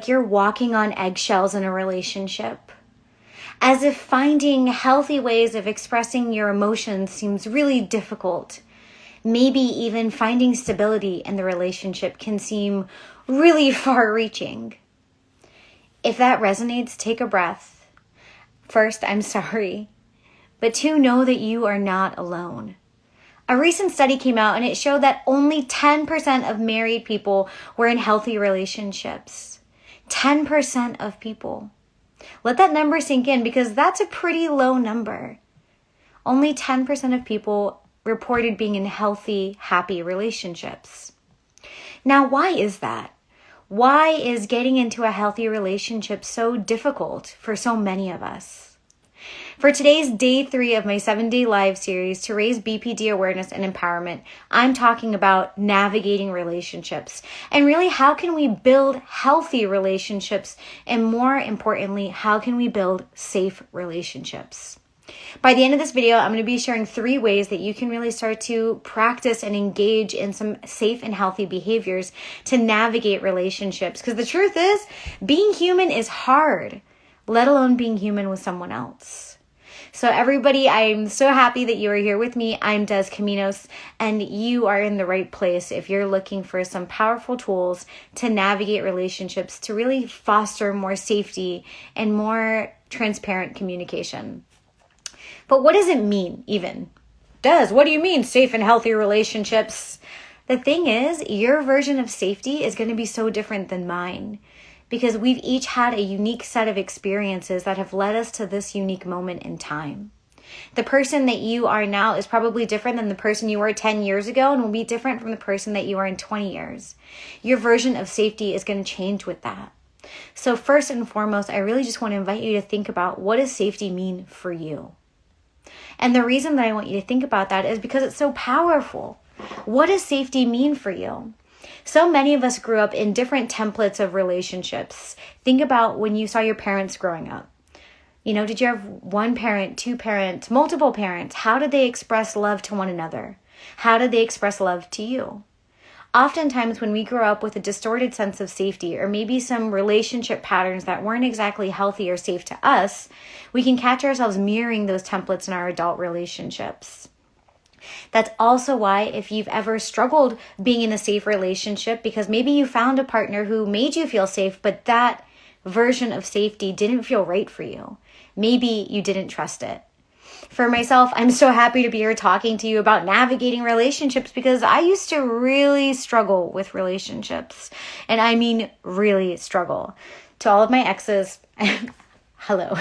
you're walking on eggshells in a relationship, as if finding healthy ways of expressing your emotions seems really difficult. Maybe even finding stability in the relationship can seem really far-reaching. If that resonates, take a breath. First, I'm sorry. But two, know that you are not alone. A recent study came out and it showed that only 10% of married people were in healthy relationships. 10% of people. Let that number sink in because that's a pretty low number. Only 10% of people reported being in healthy, happy relationships. Now, why is that? Why is getting into a healthy relationship so difficult for so many of us? For today's day 3 of my 7-day live series to raise BPD awareness and empowerment, I'm talking about navigating relationships and really how can we build healthy relationships, and more importantly, how can we build safe relationships? By the end of this video, I'm going to be sharing 3 ways that you can really start to practice and engage in some safe and healthy behaviors to navigate relationships. Because the truth is, being human is hard, let alone being human with someone else. So everybody, I'm so happy that you are here with me. I'm Des Caminos, and you are in the right place if you're looking for some powerful tools to navigate relationships, to really foster more safety and more transparent communication. But what does it mean even? Des, what do you mean safe and healthy relationships? The thing is, your version of safety is going to be so different than mine, because we've each had a unique set of experiences that have led us to this unique moment in time. The person that you are now is probably different than the person you were 10 years ago and will be different from the person that you are in 20 years. Your version of safety is going to change with that. So first and foremost, I really just want to invite you to think about, what does safety mean for you? And the reason that I want you to think about that is because it's so powerful. What does safety mean for you? So many of us grew up in different templates of relationships. Think about when you saw your parents growing up. You know, did you have one parent, two parents, multiple parents? How did they express love to one another? How did they express love to you? Oftentimes when we grow up with a distorted sense of safety, or maybe some relationship patterns that weren't exactly healthy or safe to us, we can catch ourselves mirroring those templates in our adult relationships. That's also why if you've ever struggled being in a safe relationship because maybe you found a partner who made you feel safe, but that version of safety didn't feel right for you. Maybe you didn't trust it. For myself, I'm so happy to be here talking to you about navigating relationships because I used to really struggle with relationships. And I mean really struggle. To all of my exes, hello.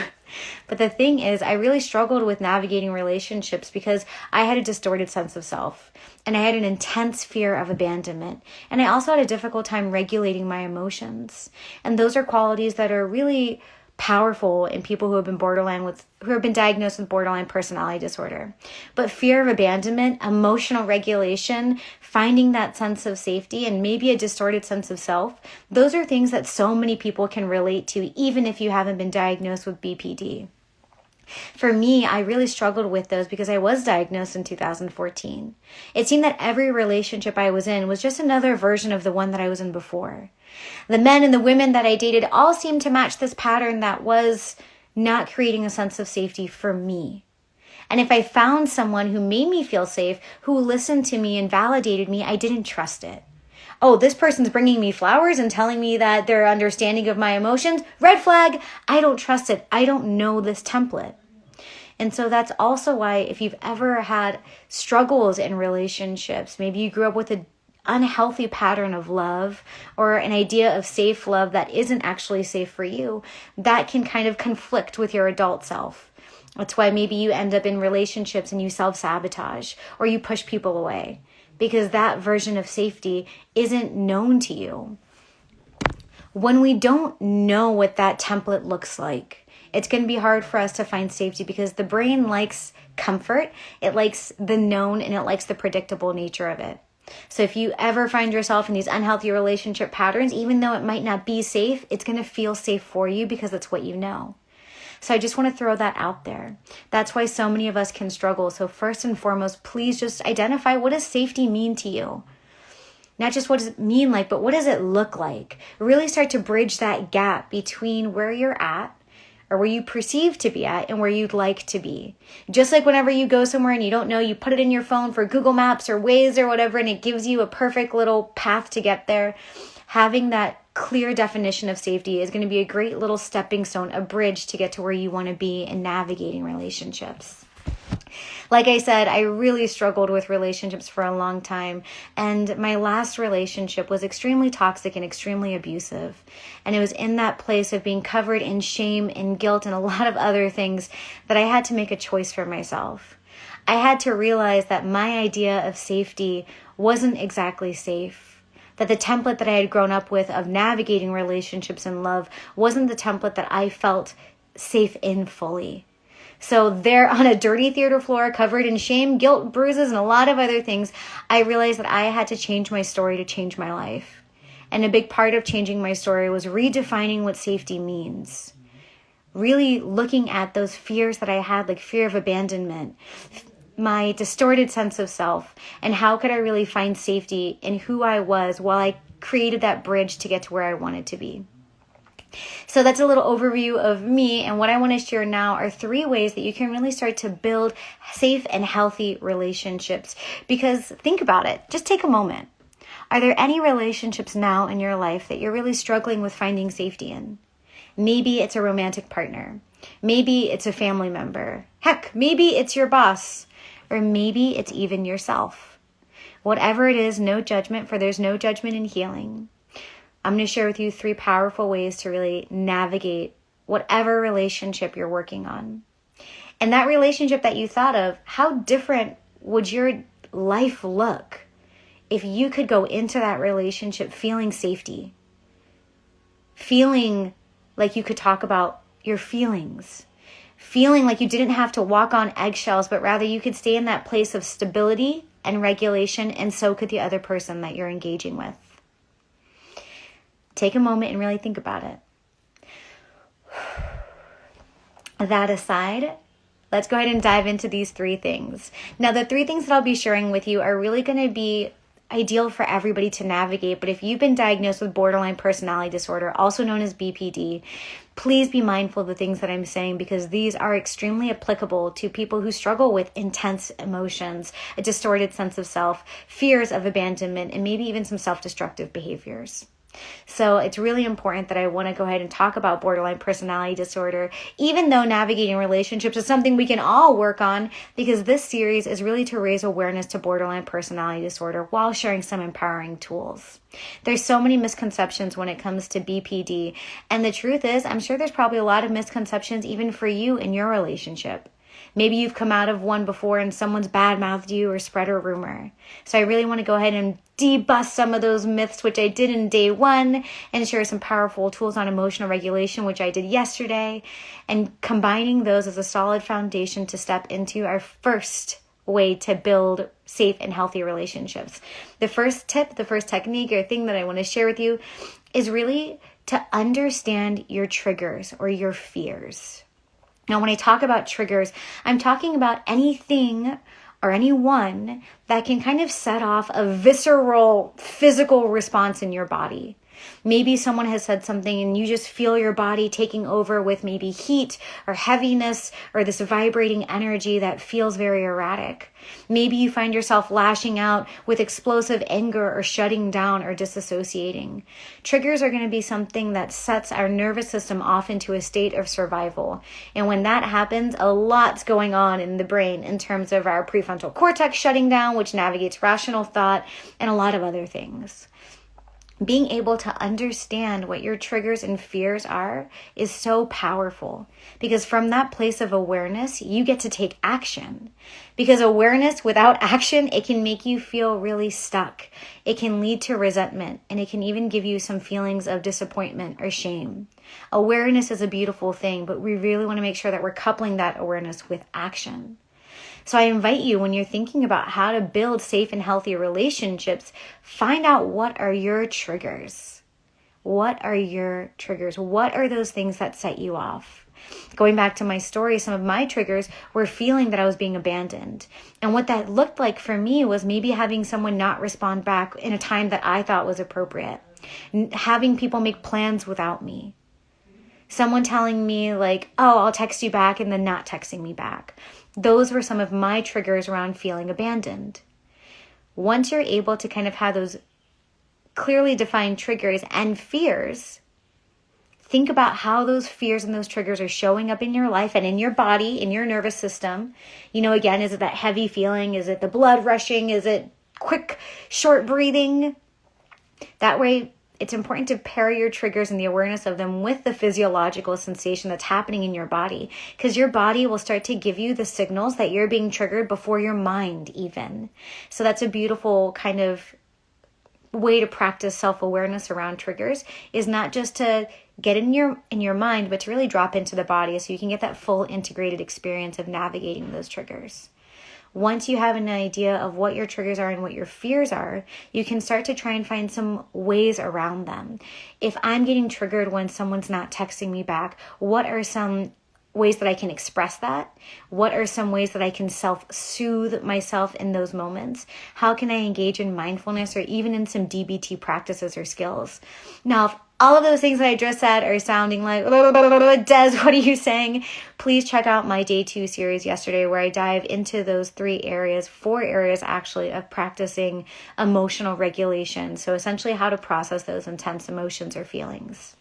But the thing is, I really struggled with navigating relationships because I had a distorted sense of self and I had an intense fear of abandonment. And I also had a difficult time regulating my emotions. And those are qualities that are really powerful in people who have been diagnosed with borderline personality disorder. But fear of abandonment, emotional regulation, finding that sense of safety, and maybe a distorted sense of self, those are things that so many people can relate to, even if you haven't been diagnosed with BPD. For me, I really struggled with those because I was diagnosed in 2014. It seemed that every relationship I was in was just another version of the one that I was in before. The men and the women that I dated all seemed to match this pattern that was not creating a sense of safety for me. And if I found someone who made me feel safe, who listened to me and validated me, I didn't trust it. Oh, this person's bringing me flowers and telling me that they're understanding of my emotions. Red flag. I don't trust it. I don't know this template. And so that's also why if you've ever had struggles in relationships, maybe you grew up with an unhealthy pattern of love or an idea of safe love that isn't actually safe for you, that can kind of conflict with your adult self. That's why maybe you end up in relationships and you self-sabotage or you push people away because that version of safety isn't known to you. When we don't know what that template looks like, it's going to be hard for us to find safety because the brain likes comfort, it likes the known, and it likes the predictable nature of it. So if you ever find yourself in these unhealthy relationship patterns, even though it might not be safe, it's going to feel safe for you because it's what you know. So I just want to throw that out there. That's why so many of us can struggle. So first and foremost, please just identify, what does safety mean to you? Not just what does it mean like, but what does it look like? Really start to bridge that gap between where you're at, or where you perceive to be at, and where you'd like to be. Just like whenever you go somewhere and you don't know, you put it in your phone for Google Maps or Waze or whatever, and it gives you a perfect little path to get there. Having that clear definition of safety is going to be a great little stepping stone, a bridge to get to where you want to be in navigating relationships. Like I said, I really struggled with relationships for a long time, and my last relationship was extremely toxic and extremely abusive. And it was in that place of being covered in shame and guilt and a lot of other things that I had to make a choice for myself. I had to realize that my idea of safety wasn't exactly safe. That the template that I had grown up with of navigating relationships and love wasn't the template that I felt safe in fully. So there on a dirty theater floor, covered in shame, guilt, bruises, and a lot of other things, I realized that I had to change my story to change my life. And a big part of changing my story was redefining what safety means. Really looking at those fears that I had, like fear of abandonment, my distorted sense of self, and how could I really find safety in who I was while I created that bridge to get to where I wanted to be. So that's a little overview of me, and what I want to share now are 3 ways that you can really start to build safe and healthy relationships. Because think about it, just take a moment. Are there any relationships now in your life that you're really struggling with finding safety in? Maybe it's a romantic partner. Maybe it's a family member. Heck, maybe it's your boss. Or maybe it's even yourself. Whatever it is, no judgment, for there's no judgment in healing. I'm going to share with you 3 powerful ways to really navigate whatever relationship you're working on. And that relationship that you thought of, how different would your life look if you could go into that relationship feeling safety, feeling like you could talk about your feelings, feeling like you didn't have to walk on eggshells, but rather you could stay in that place of stability and regulation, and so could the other person that you're engaging with. Take a moment and really think about it. That aside, let's go ahead and dive into these 3 things. Now, the 3 things that I'll be sharing with you are really going to be ideal for everybody to navigate. But if you've been diagnosed with borderline personality disorder, also known as BPD, please be mindful of the things that I'm saying, because these are extremely applicable to people who struggle with intense emotions, a distorted sense of self, fears of abandonment, and maybe even some self-destructive behaviors. So it's really important that I want to go ahead and talk about borderline personality disorder, even though navigating relationships is something we can all work on, because this series is really to raise awareness to borderline personality disorder while sharing some empowering tools. There's so many misconceptions when it comes to BPD, and the truth is, I'm sure there's probably a lot of misconceptions even for you in your relationship. Maybe you've come out of one before and someone's badmouthed you or spread a rumor. So I really want to go ahead and debust some of those myths, which I did in day 1, and share some powerful tools on emotional regulation, which I did yesterday, and combining those as a solid foundation to step into our first way to build safe and healthy relationships. The first tip, the first technique or thing that I want to share with you is really to understand your triggers or your fears. Now, when I talk about triggers, I'm talking about anything or anyone that can kind of set off a visceral physical response in your body. Maybe someone has said something and you just feel your body taking over with maybe heat or heaviness or this vibrating energy that feels very erratic. Maybe you find yourself lashing out with explosive anger or shutting down or disassociating. Triggers are going to be something that sets our nervous system off into a state of survival. And when that happens, a lot's going on in the brain in terms of our prefrontal cortex shutting down, which navigates rational thought, and a lot of other things. Being able to understand what your triggers and fears are is so powerful, because from that place of awareness, you get to take action. Because awareness without action, it can make you feel really stuck. It can lead to resentment, and it can even give you some feelings of disappointment or shame. Awareness is a beautiful thing, but we really want to make sure that we're coupling that awareness with action. So I invite you, when you're thinking about how to build safe and healthy relationships, find out what are your triggers. What are your triggers? What are those things that set you off? Going back to my story, some of my triggers were feeling that I was being abandoned. And what that looked like for me was maybe having someone not respond back in a time that I thought was appropriate. Having people make plans without me. Someone telling me like, oh, I'll text you back, and then not texting me back. Those were some of my triggers around feeling abandoned. Once you're able to kind of have those clearly defined triggers and fears, think about how those fears and those triggers are showing up in your life and in your body, in your nervous system. Again, is it that heavy feeling? Is it the blood rushing? Is it quick, short breathing? That way, it's important to pair your triggers and the awareness of them with the physiological sensation that's happening in your body, because your body will start to give you the signals that you're being triggered before your mind even. So that's a beautiful kind of way to practice self-awareness around triggers, is not just to get in your mind, but to really drop into the body so you can get that full integrated experience of navigating those triggers. Once you have an idea of what your triggers are and what your fears are, you can start to try and find some ways around them. If I'm getting triggered when someone's not texting me back, what are some ways that I can express that? What are some ways that I can self-soothe myself in those moments? How can I engage in mindfulness or even in some DBT practices or skills? Now, if all of those things that I just said are sounding like, Des, what are you saying? Please check out my day 2 series yesterday, where I dive into those 4 areas actually, of practicing emotional regulation. So essentially how to process those intense emotions or feelings.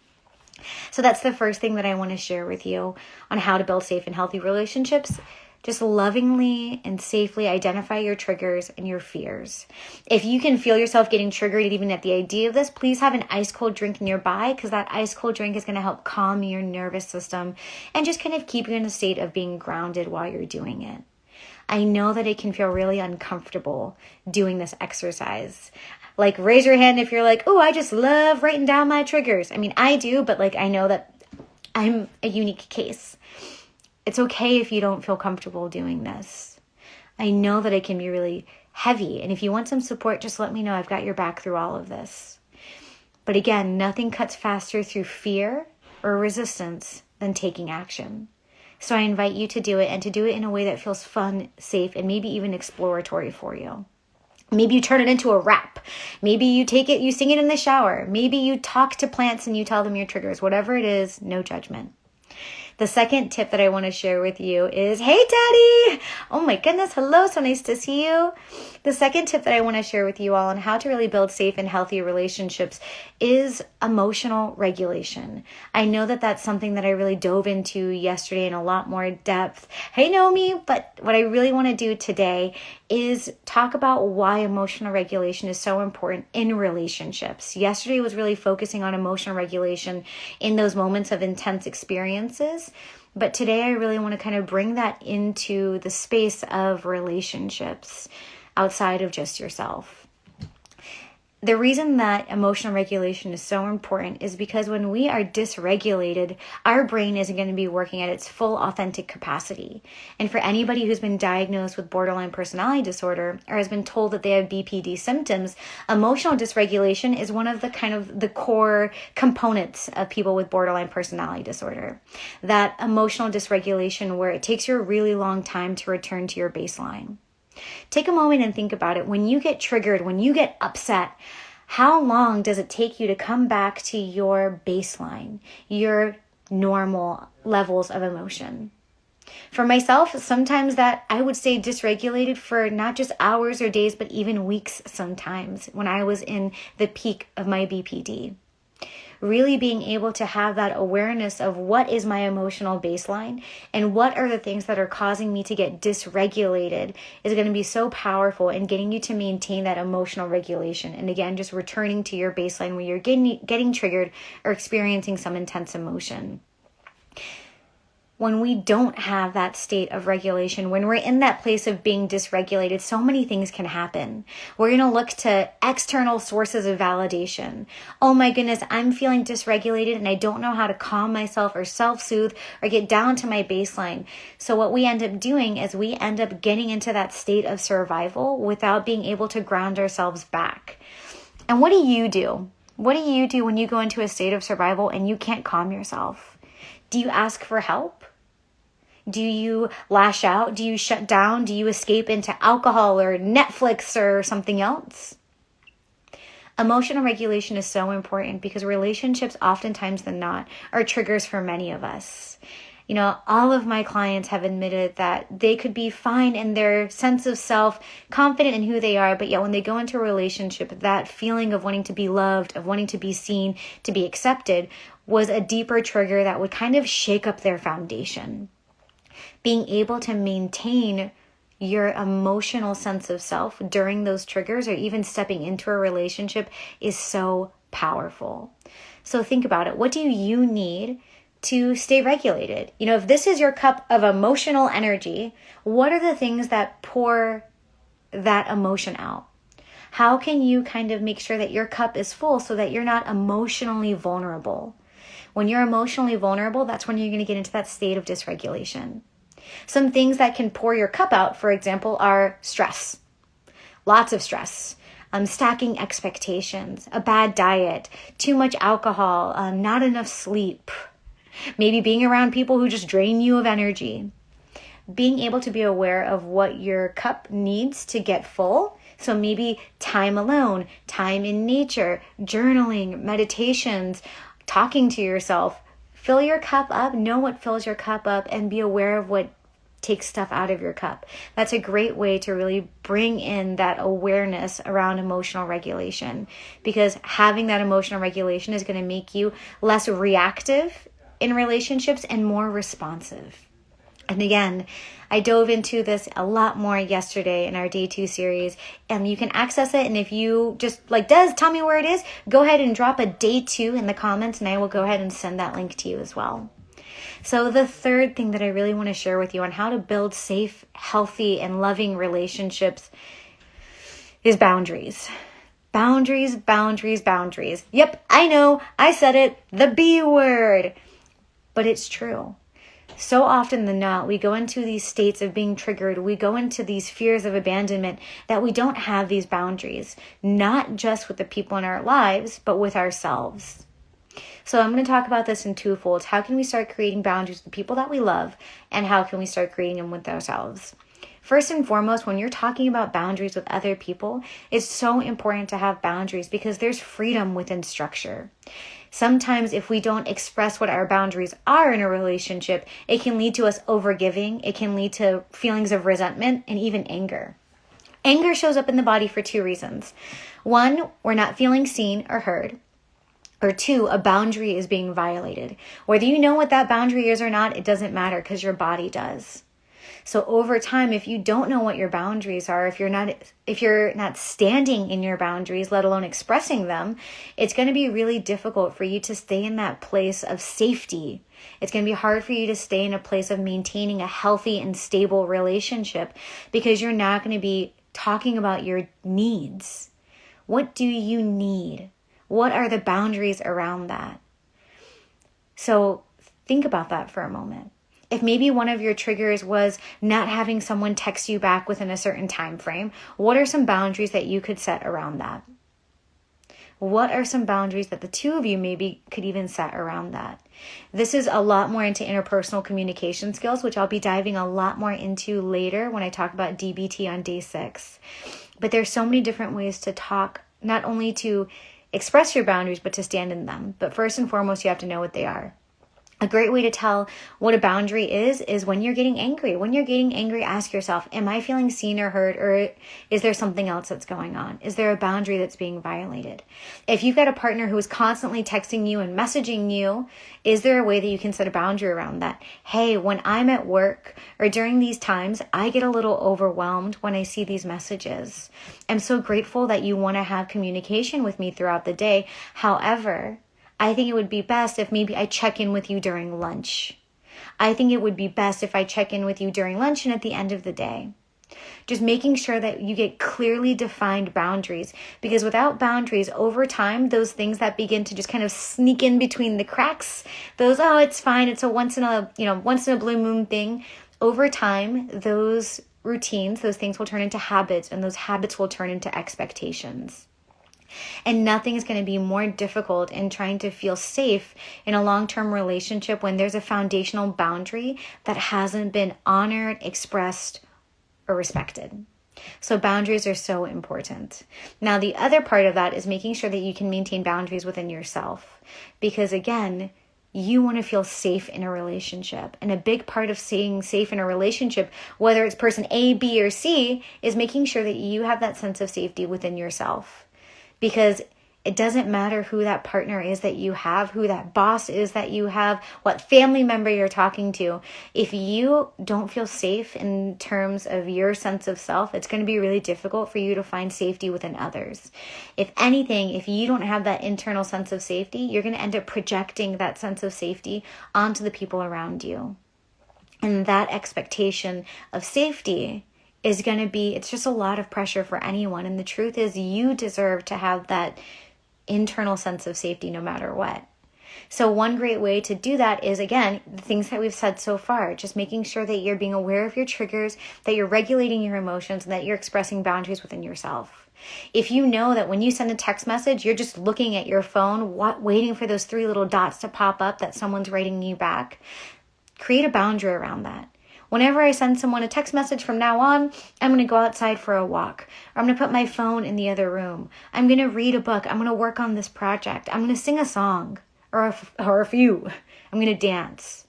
So that's the first thing that I want to share with you on how to build safe and healthy relationships. Just lovingly and safely identify your triggers and your fears. If you can feel yourself getting triggered even at the idea of this, please have an ice cold drink nearby, because that ice cold drink is going to help calm your nervous system and just kind of keep you in a state of being grounded while you're doing it. I know that it can feel really uncomfortable doing this exercise. Like, raise your hand if you're like, oh, I just love writing down my triggers. I mean, I do, but I know that I'm a unique case. It's okay if you don't feel comfortable doing this. I know that it can be really heavy. And if you want some support, just let me know. I've got your back through all of this. But again, nothing cuts faster through fear or resistance than taking action. So I invite you to do it, and to do it in a way that feels fun, safe, and maybe even exploratory for you. Maybe you turn it into a rap. Maybe you you sing it in the shower. Maybe you talk to plants and you tell them your triggers. Whatever it is, no judgment. The second tip that I want to share with you is, hey, Daddy! Oh my goodness, hello, so nice to see you. The second tip that I want to share with you all on how to really build safe and healthy relationships is emotional regulation. I know that that's something that I really dove into yesterday in a lot more depth. Hey, Naomi, but what I really want to do today is talk about why emotional regulation is so important in relationships. Yesterday was really focusing on emotional regulation in those moments of intense experiences. But today I really want to kind of bring that into the space of relationships outside of just yourself. The reason that emotional regulation is so important is because when we are dysregulated, our brain isn't going to be working at its full authentic capacity. And for anybody who's been diagnosed with borderline personality disorder or has been told that they have BPD symptoms, emotional dysregulation is one of the core components of people with borderline personality disorder. That emotional dysregulation where it takes you a really long time to return to your baseline. Take a moment and think about it. When you get triggered, when you get upset, how long does it take you to come back to your baseline, your normal levels of emotion? For myself, sometimes that I would say dysregulated for not just hours or days, but even weeks sometimes when I was in the peak of my BPD. Really being able to have that awareness of what is my emotional baseline and what are the things that are causing me to get dysregulated is going to be so powerful in getting you to maintain that emotional regulation. And again, just returning to your baseline when you're getting triggered or experiencing some intense emotion. When we don't have that state of regulation, when we're in that place of being dysregulated, so many things can happen. We're going to look to external sources of validation. Oh my goodness, I'm feeling dysregulated and I don't know how to calm myself or self-soothe or get down to my baseline. So what we end up doing is we end up getting into that state of survival without being able to ground ourselves back. And what do you do? What do you do when you go into a state of survival and you can't calm yourself? Do you ask for help? Do you lash out? Do you shut down? Do you escape into alcohol or Netflix or something else? Emotional regulation is so important because relationships oftentimes than not are triggers for many of us. All of my clients have admitted that they could be fine in their sense of self, confident in who they are, but yet when they go into a relationship, that feeling of wanting to be loved, of wanting to be seen, to be accepted, was a deeper trigger that would kind of shake up their foundation. Being able to maintain your emotional sense of self during those triggers or even stepping into a relationship is so powerful. So think about it. What do you need to stay regulated? If this is your cup of emotional energy, what are the things that pour that emotion out? How can you kind of make sure that your cup is full so that you're not emotionally vulnerable? When you're emotionally vulnerable, that's when you're going to get into that state of dysregulation. Some things that can pour your cup out, for example, are stress. Lots of stress. Stacking expectations, a bad diet, too much alcohol, not enough sleep. Maybe being around people who just drain you of energy. Being able to be aware of what your cup needs to get full. So maybe time alone, time in nature, journaling, meditations, talking to yourself. Fill your cup up, know what fills your cup up, and be aware of what takes stuff out of your cup. That's a great way to really bring in that awareness around emotional regulation, because having that emotional regulation is going to make you less reactive in relationships and more responsive. And again, I dove into this a lot more yesterday in our day 2 series, and you can access it. And if you just Des, tell me where it is, go ahead and drop a day 2 in the comments and I will go ahead and send that link to you as well. So the third thing that I really want to share with you on how to build safe, healthy, and loving relationships is boundaries. Boundaries, boundaries, boundaries. Yep, I know, I said it, the B word. But it's true. So often than not, we go into these states of being triggered. We go into these fears of abandonment that we don't have these boundaries, not just with the people in our lives, but with ourselves. So I'm going to talk about this in twofolds. How can we start creating boundaries with the people that we love, and how can we start creating them with ourselves? First and foremost, when you're talking about boundaries with other people, it's so important to have boundaries because there's freedom within structure. Sometimes if we don't express what our boundaries are in a relationship, it can lead to us overgiving. It can lead to feelings of resentment and even anger. Anger shows up in the body for 2 reasons. 1, we're not feeling seen or heard. Or 2, a boundary is being violated. Whether you know what that boundary is or not, it doesn't matter because your body does. So over time, if you don't know what your boundaries are, if you're not standing in your boundaries, let alone expressing them, it's going to be really difficult for you to stay in that place of safety. It's going to be hard for you to stay in a place of maintaining a healthy and stable relationship because you're not going to be talking about your needs. What do you need? What are the boundaries around that? So think about that for a moment. If maybe one of your triggers was not having someone text you back within a certain time frame, what are some boundaries that you could set around that? What are some boundaries that the 2 of you maybe could even set around that? This is a lot more into interpersonal communication skills, which I'll be diving a lot more into later when I talk about DBT on day 6. But there's so many different ways to talk, not only to express your boundaries, but to stand in them. But first and foremost, you have to know what they are. A great way to tell what a boundary is when you're getting angry. When you're getting angry, ask yourself, am I feeling seen or heard, or is there something else that's going on? Is there a boundary that's being violated? If you've got a partner who is constantly texting you and messaging you, is there a way that you can set a boundary around that? Hey, when I'm at work or during these times, I get a little overwhelmed when I see these messages. I'm so grateful that you want to have communication with me throughout the day. However, I think it would be best if maybe I check in with you during lunch. I think it would be best if I check in with you during lunch and at the end of the day. Just making sure that you get clearly defined boundaries, because without boundaries, over time, those things that begin to just kind of sneak in between the cracks, those, oh, it's fine, it's a once in a blue moon thing. Over time, those routines, those things will turn into habits, and those habits will turn into expectations. And nothing is going to be more difficult in trying to feel safe in a long-term relationship when there's a foundational boundary that hasn't been honored, expressed, or respected. So boundaries are so important. Now, the other part of that is making sure that you can maintain boundaries within yourself. Because again, you want to feel safe in a relationship. And a big part of staying safe in a relationship, whether it's person A, B, or C, is making sure that you have that sense of safety within yourself. Because it doesn't matter who that partner is that you have, who that boss is that you have, what family member you're talking to. If you don't feel safe in terms of your sense of self, it's going to be really difficult for you to find safety within others. If anything, if you don't have that internal sense of safety, you're going to end up projecting that sense of safety onto the people around you. And that expectation of safety is going to be, it's just a lot of pressure for anyone. And the truth is, you deserve to have that internal sense of safety no matter what. So one great way to do that is, again, the things that we've said so far, just making sure that you're being aware of your triggers, that you're regulating your emotions, and that you're expressing boundaries within yourself. If you know that when you send a text message, you're just looking at your phone, waiting for those 3 little dots to pop up that someone's writing you back, create a boundary around that. Whenever I send someone a text message from now on, I'm going to go outside for a walk. Or I'm going to put my phone in the other room. I'm going to read a book. I'm going to work on this project. I'm going to sing a song or a few. I'm going to dance.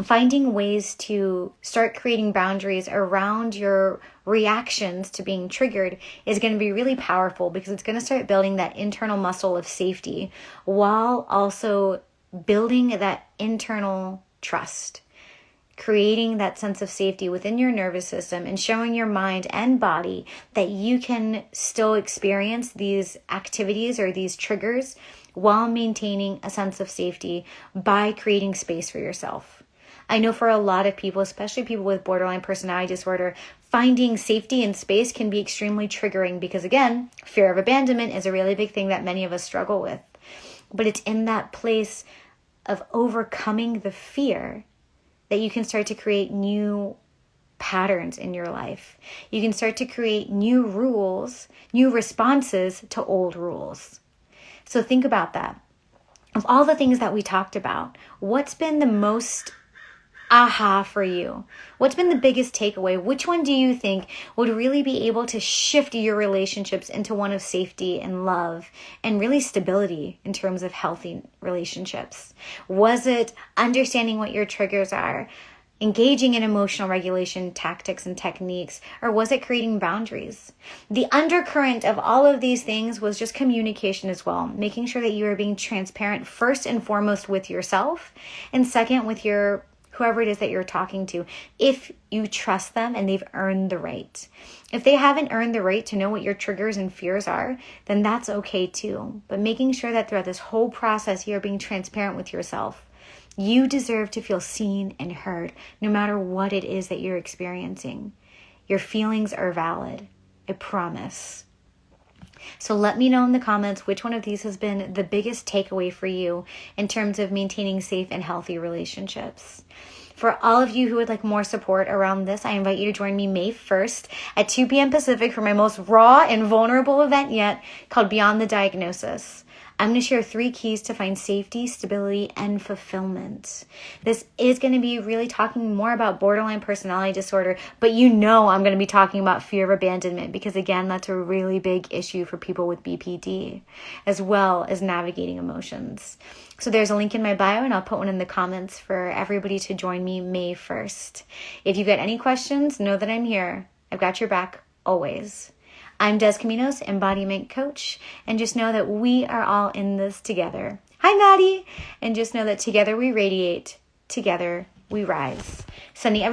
Finding ways to start creating boundaries around your reactions to being triggered is going to be really powerful, because it's going to start building that internal muscle of safety while also building that internal trust. Creating that sense of safety within your nervous system and showing your mind and body that you can still experience these activities or these triggers while maintaining a sense of safety by creating space for yourself. I know for a lot of people, especially people with borderline personality disorder, finding safety and space can be extremely triggering because, again, fear of abandonment is a really big thing that many of us struggle with. But it's in that place of overcoming the fear that you can start to create new patterns in your life. You can start to create new rules, new responses to old rules. So think about that. Of all the things that we talked about, what's been the most aha for you? What's been the biggest takeaway? Which one do you think would really be able to shift your relationships into one of safety and love and really stability in terms of healthy relationships? Was it understanding what your triggers are, engaging in emotional regulation tactics and techniques, or was it creating boundaries? The undercurrent of all of these things was just communication as well, making sure that you are being transparent first and foremost with yourself, and second with your whoever it is that you're talking to, if you trust them and they've earned the right. If they haven't earned the right to know what your triggers and fears are, then that's okay too. But making sure that throughout this whole process, you're being transparent with yourself. You deserve to feel seen and heard, no matter what it is that you're experiencing. Your feelings are valid. I promise. So let me know in the comments which one of these has been the biggest takeaway for you in terms of maintaining safe and healthy relationships. For all of you who would like more support around this, I invite you to join me May 1st at 2 p.m. Pacific for my most raw and vulnerable event yet, called Beyond the Diagnosis. I'm going to share 3 keys to find safety, stability, and fulfillment. This is going to be really talking more about borderline personality disorder, but I'm going to be talking about fear of abandonment because, again, that's a really big issue for people with BPD, as well as navigating emotions. So there's a link in my bio, and I'll put one in the comments for everybody to join me May 1st. If you've got any questions, know that I'm here. I've got your back always. I'm Des Caminos, embodiment coach, and just know that we are all in this together. Hi, Maddie! And just know that together we radiate, together we rise. Sending everyone